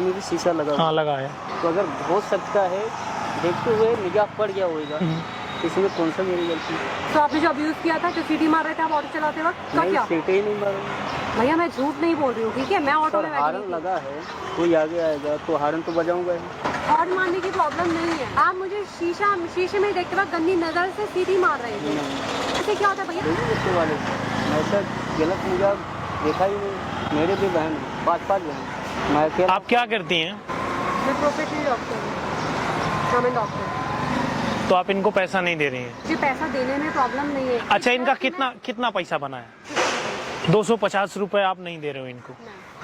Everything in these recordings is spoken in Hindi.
में भी शीशा लगा हुआ हाँ लगा है। तो अगर हो सकता है देखते हुए निगाह पड़ गया होगा, इसमें कौन सा मेरी गलती है? तो आपने जो अब्यूज किया था, जो सीटी मार रहे थे आप ऑटो चलाते वक्त, का नहीं, क्या? सीटें ही नहीं मारा। भैया मैं झूठ नहीं बोल रही हूँ, ठीक है? मैं ऑटो में बैठी हारन थी। लगा है, कोई आगे आएगा तो हारन तो बजाऊंगा ही। हॉर्न मारने की प्रॉब्लम नहीं है, आप मुझे शीशे में देखते वक्त गंदी नजर से सीटी मार रहे थे। इससे क्या होता है भैया? देखिए वाले ऐसा गलत मुझे देखा ही नहीं। मेरे भी बहन है, 5 बहन। मैं अकेला। आप क्या करती हैं? मैं प्रोफेशनल डॉक्टर हूँ, गवर्नमेंट डॉक्टर। तो आप इनको पैसा नहीं दे रही हैं? जी पैसा देने में प्रॉब्लम नहीं है। अच्छा, इनका कितना पैसा बना है? 250 रुपए आप नहीं दे रहे हो इनको,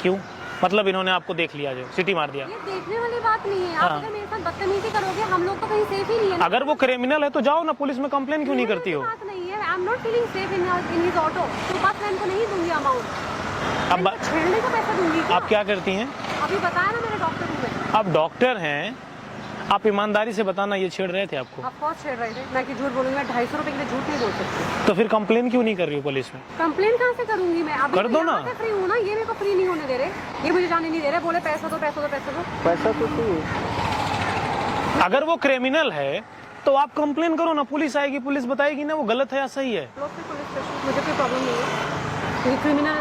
क्यों? मतलब इन्होंने आपको देख लिया, जो सिटी मार दिया। ये देखने वाली बात नहीं है। आप हाँ। अगर मेरे साथ बदतमीजी करोगे, हम लोग तो कहीं सेफ ही नहीं है। अगर वो क्रिमिनल है तो जाओ ना, पुलिस में कंप्लेन क्यों नहीं करती हो? बात नहीं है। I am not feeling safe in his auto, तो बस मैं इनको नहीं दूंगी अमाउंट। अब छेड़ने का पैसा दूंगी क्या? आप क्या करती हैं? अभी बताया ना मेरे डॉक्टर हूँ मैं। आप डॉक्टर हैं, आप ईमानदारी से बताना ये छेड़ रहे थे आपको? आप बहुत छेड़ रहे थे। मैं कि झूठ बोलूंगी? 250 रुपए के लिए झूठ नहीं बोल सकती। तो फिर कंप्लेन क्यों नहीं कर रही हो पुलिस में? कंप्लेन कहाँ से करूंगी मैं? अभी कर दो ना। फ्री हूँ ना, ये मेरे को फ्री नहीं होने दे रहे, ये मुझे जाने नहीं दे रहे, बोले पैसा दो पैसा दो पैसा दो। पैसा तो चाहिए। अगर वो क्रिमिनल है तो आप कंप्लेन करो ना, पुलिस आएगी, पुलिस बताएगी ना वो गलत है या सही है। लोग से पुलिस स्टेशन, मुझे कोई प्रॉब्लम नहीं है, क्योंकि क्रिमिनल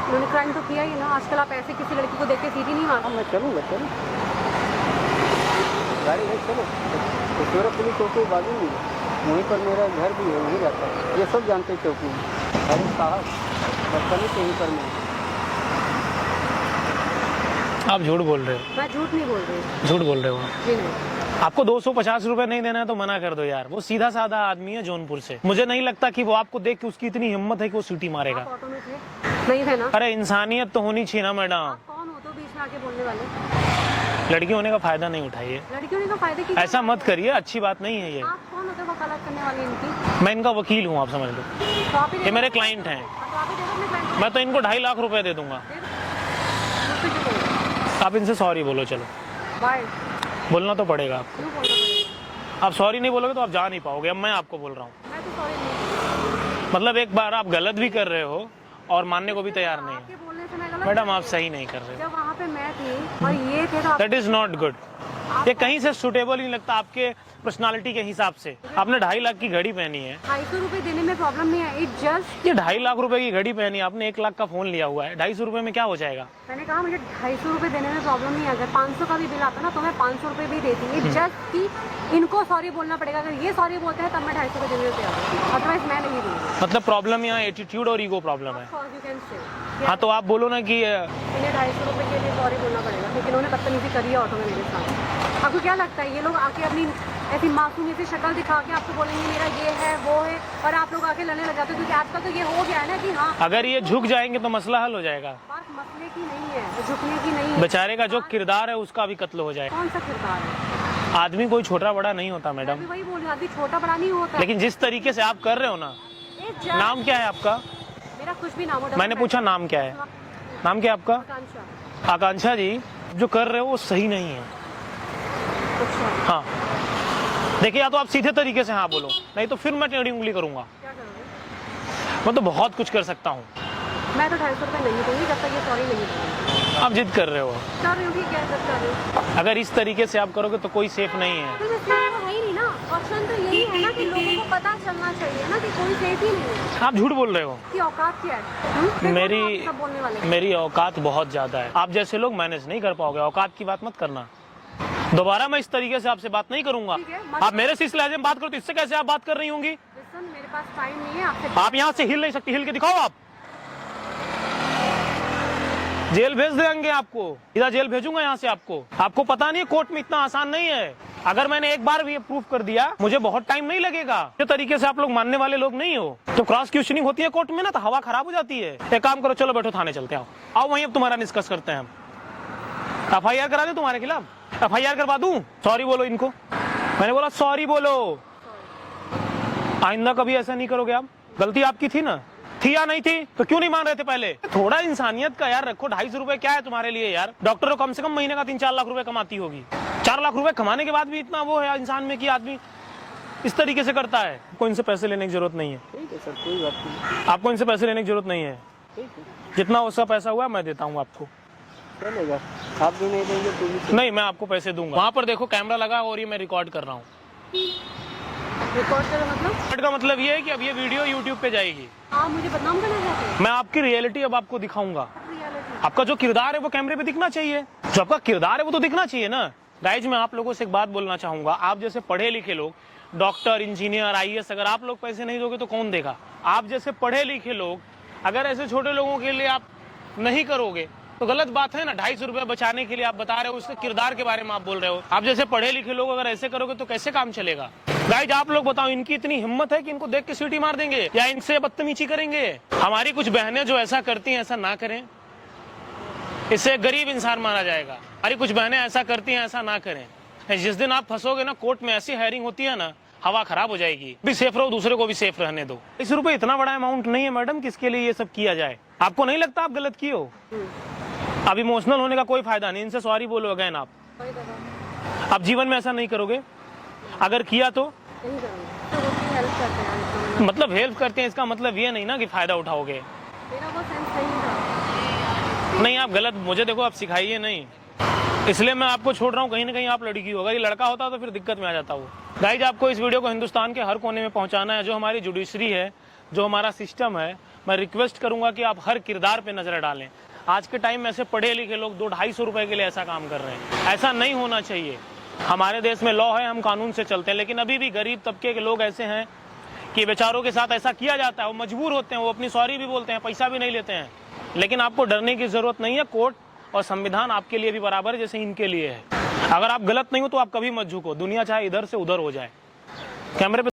उन्होंने क्राइम तो किया ही ना। आजकल आप ऐसे किसी लड़की को देख के सीटी नहीं मारते। मैं चलूँगा, चलो गाड़ी है, चलो। तो मेरा पुलिस चौकी बाजू नहीं है, वहीं पर मेरा घर भी है, वहीं रहता है, ये सब जानते हैं चौकी में। अरे साहब बचपन से यहीं पर मैं। आप झूठ बोल रहे हो। मैं झूठ नहीं बोल रही। झूठ बोल रहे हो। जी नहीं। आपको 250 रुपए नहीं देना है तो मना कर दो यार। वो सीधा साधा आदमी है जौनपुर से, मुझे नहीं लगता कि वो आपको देख के उसकी इतनी हिम्मत है कि वो सीटी मारेगा। आप ऑटो में थे? नहीं थे ना? अरे इंसानियत तो होनी चाहिए ना मैडम। आप कौन हो तो बीच में आके बोलने वाले? लड़की होने का फायदा नहीं उठाइए, लड़कियों ने तो फायदे की ऐसा मत करिए, अच्छी बात नहीं है ये। आप कौन होते हो वकालत करने वाले इनकी? मैं इनका वकील हूँ, आप समझ लो। तो आप ही ये मेरे क्लाइंट हैं, तो आप ही दे दो अपने client को। मैं तो इनको 2.5 लाख रुपए दे दूंगा। मुझसे क्यों बोल रहे हो? आप इनसे सॉरी बोलो, चलो। बाय। बोलना तो पड़ेगा आपको। क्यों बोल रहे हो? आप सॉरी नहीं बोलोगे तो आप जा नहीं पाओगे। अब मैं आपको बोल रहा हूँ, मैं तो सॉरी नहीं। मतलब एक बार आप गलत भी कर रहे हो और मानने को भी तैयार नहीं आपके है। बोलने से मैं गलत? मैडम आप सही नहीं कर रहे हो, जब वहाँ पे मैं थी और ये थे तो आप दैट इज नॉट गुड। ये कहीं से सुटेबल नहीं लगता आपके पर्सनालिटी के हिसाब से। आपने 2.5 लाख की घड़ी पहनी है। 250 रुपए देने में प्रॉब्लम नहीं है। इट जस्ट, ये 2.5 लाख रुपए की घड़ी पहनी है, आपने 1 लाख का फोन लिया हुआ है, 250 रुपए में क्या हो जाएगा? मैंने कहा मुझे 250 रुपए देने में प्रॉब्लम नहीं है। अगर 500 का भी बिल आता ना तो मैं 500 रुपए भी देती। इट जस्ट कि इनको सॉरी बोलना पड़ेगा। अगर ये सॉरी बोलते हैं तब मैं 250 रुपए देने पे आऊँ, अदरवाइज मैं नहीं दूंगी। मतलब प्रॉब्लम यहाँ एटीट्यूड और ईगो प्रॉब्लम है। यू कैन से हाँ तो आप बोलो ना कि इन्हें 250 रुपए के लिए सॉरी बोलना पड़ेगा क्योंकि इन्होंने बदतमीजी करी है ऑटो में मेरे साथ। आपको क्या लगता है ये लोग आके अपनी ऐसी मासूमी सी शक्ल दिखा के आपको बोलेंगे मेरा ये है वो है, और आप लोग आके लड़ने लग जाते हो? क्योंकि आजकल तो ये हो गया है ना कि हाँ, अगर ये झुक जाएंगे तो मसला हल हो जाएगा। बात मसले की नहीं है, वो झुकने की नहीं है। बेचारे का जो किरदार है उसका भी कत्ल हो जाएगा। कौन सा किरदार है? आदमी कोई छोटा बड़ा नहीं होता मैं मैडम, भी वही बोल रही हूँ, आदमी छोटा बड़ा नहीं होता। लेकिन जिस तरीके से आप कर रहे हो ना। नाम क्या है आपका? मेरा कुछ भी नाम हो। मैंने पूछा नाम क्या है, नाम क्या है आपका? आकांक्षा। आकांक्षा जी, जो कर रहे हो वो सही नहीं है। अच्छा, हाँ देखिए, या तो आप सीधे तरीके से हाँ बोलो, नहीं तो फिर मैं टेढ़ी उंगली करूंगा। क्या करोगे? मैं तो बहुत कुछ कर सकता हूँ। मैं तो 250 रुपए नहीं दूंगी जब तक ये सॉरी नहीं दूंगी। आप जिद कर रहे हो। कर रही हूँ कि क्या कर रही हूँ? अगर इस तरीके से आप करोगे तो कोई सेफ नहीं है। तो सेफ तो है ही नहीं ना। ऑप्शन तो यही है ना कि लोगों को पता चलना चाहिए ना कि कोई सेफ ही नहीं है। आप झूठ बोल रहे हो। कि औकात क्या है? देखो मेरी ना, आप सब बोलने वाले हैं। मेरी औकात बहुत ज्यादा है, आप जैसे लोग मैनेज नहीं कर पाओगे। औकात की बात मत करना। दोबारा मैं इस तरीके से आपसे बात नहीं करूंगा। ठीक है, आप मेरे से इस लहजे में बात करो तो इससे कैसे आप बात कर रही होंगी? लिसन, मेरे पास टाइम नहीं है आपसे। आप यहाँ से हिल नहीं सकती, हिल के दिखाओ। आप जेल भेज देंगे आपको, इधर जेल भेजूंगा यहाँ से आपको। आपको पता नहीं है कोर्ट में इतना आसान नहीं है। अगर मैंने एक बार भी प्रूफ कर दिया, मुझे बहुत टाइम नहीं लगेगा। इस तरीके से आप लोग मानने वाले लोग नहीं हो। तो क्रॉस क्वेश्चनिंग होती है कोर्ट में ना तो हवा खराब हो जाती है। एक काम करो, चलो बैठो थाने चलते हैं। आओ वहीं अब तुम्हारा डिस्कस करते हैं हम। FIR करा दे तुम्हारे खिलाफ, FIR करवा दूं? सॉरी बोलो इनको। मैंने बोला सॉरी बोलो। आइंदा कभी ऐसा नहीं करोगे आप। गलती आपकी थी ना, थी या नहीं थी? तो क्यों नहीं मान रहे थे पहले? थोड़ा इंसानियत का यार रखो। 250 रुपए क्या है तुम्हारे लिए यार? डॉक्टर तो कम से कम महीने का 3-4 लाख रुपए कमाती होगी। 4 लाख रुपए कमाने के बाद भी इतना वो है इंसान में कि आदमी इस तरीके से करता है। कोई इनसे पैसे लेने की जरूरत नहीं है। ठीक है सर, कोई बात नहीं। आपको इनसे पैसे लेने की जरूरत नहीं है। ठीक है, जितना उसका पैसा हुआ मैं देता हूँ आपको। चलेगा, आप भी नहीं देंगे तो भी नहीं, मैं आपको पैसे दूंगा। वहाँ पर देखो कैमरा लगा और ये मैं रिकॉर्ड कर रहा हूँ। रिकॉर्ड करो मतलब? रिकॉर्ड का मतलब ये है कि अब ये वीडियो यूट्यूब पे जाएगी। आप मुझे बदनाम करना चाहते हैं? मैं आपकी रियलिटी अब आपको दिखाऊंगा। रियलिटी आपका जो किरदार है वो कैमरे पे दिखना चाहिए, जो आपका किरदार है वो तो दिखना चाहिए ना। गाइज, मैं आप लोगों से एक बात बोलना चाहूंगा, आप जैसे पढ़े लिखे लोग, डॉक्टर, इंजीनियर, IAS, अगर आप लोग पैसे नहीं दोगे तो कौन देगा? आप जैसे पढ़े लिखे लोग अगर ऐसे छोटे लोगों के लिए आप नहीं करोगे तो गलत बात है ना। 250 रुपए बचाने के लिए आप बता रहे हो, उसके किरदार के बारे में आप बोल रहे हो। आप जैसे पढ़े लिखे लोग अगर ऐसे करोगे तो कैसे काम चलेगा? गाइज, आप लोग बताओ, इनकी इतनी हिम्मत है कि इनको देख के सीटी मार देंगे या इनसे बदतमीजी करेंगे? हमारी कुछ बहनें जो ऐसा करती हैं, ऐसा ना करें, इससे गरीब इंसान माना जाएगा। हमारी कुछ बहनें ऐसा करती हैं, ऐसा ना करें। जिस दिन आप फंसोगे ना, कोर्ट में ऐसी हायरिंग होती है ना, हवा खराब हो जाएगी। भी सेफ रहो, दूसरे को भी सेफ रहने दो। 20 रुपए इतना बड़ा अमाउंट नहीं है मैडम, किसके लिए ये सब किया जाए? आपको नहीं लगता आप गलत किए हो? अब इमोशनल होने का कोई फायदा नहीं, इनसे सॉरी बोलो अगेन। आप अब जीवन में ऐसा नहीं करोगे, अगर किया तो नहीं करूँगी। तो वो भी हेल्प करते हैं इसका मतलब? मतलब हेल्प करते हैं, इसका मतलब ये नहीं ना कि फायदा उठाओगे। मेरा वो सेंस नहीं था। नहीं, आप गलत, मुझे देखो आप सिखाइए नहीं, इसलिए मैं आपको छोड़ रहा हूँ। कहीं ना कहीं आप लड़की हो, अगर ये लड़का होता तो फिर दिक्कत में आ जाता वो। गाइज, आपको इस वीडियो को हिंदुस्तान के हर कोने में पहुंचाना है। जो हमारी जुडिशरी है, जो हमारा सिस्टम है, मैं रिक्वेस्ट करूंगा कि आप हर किरदार पे नजर डालें। आज के टाइम में ऐसे पढ़े लिखे लोग 200-250 रुपए के लिए ऐसा काम कर रहे हैं, ऐसा नहीं होना चाहिए। हमारे देश में लॉ है, हम कानून से चलते हैं, लेकिन अभी भी गरीब तबके के लोग ऐसे हैं कि बेचारों के साथ ऐसा किया जाता है। वो मजबूर होते हैं, वो अपनी सॉरी भी बोलते हैं, पैसा भी नहीं लेते हैं। लेकिन आपको डरने की जरूरत नहीं है, कोर्ट और संविधान आपके लिए भी बराबर है जैसे इनके लिए है। अगर आप गलत नहीं हो तो आप कभी मत झुको, दुनिया चाहे इधर से उधर हो जाए। कैमरे पे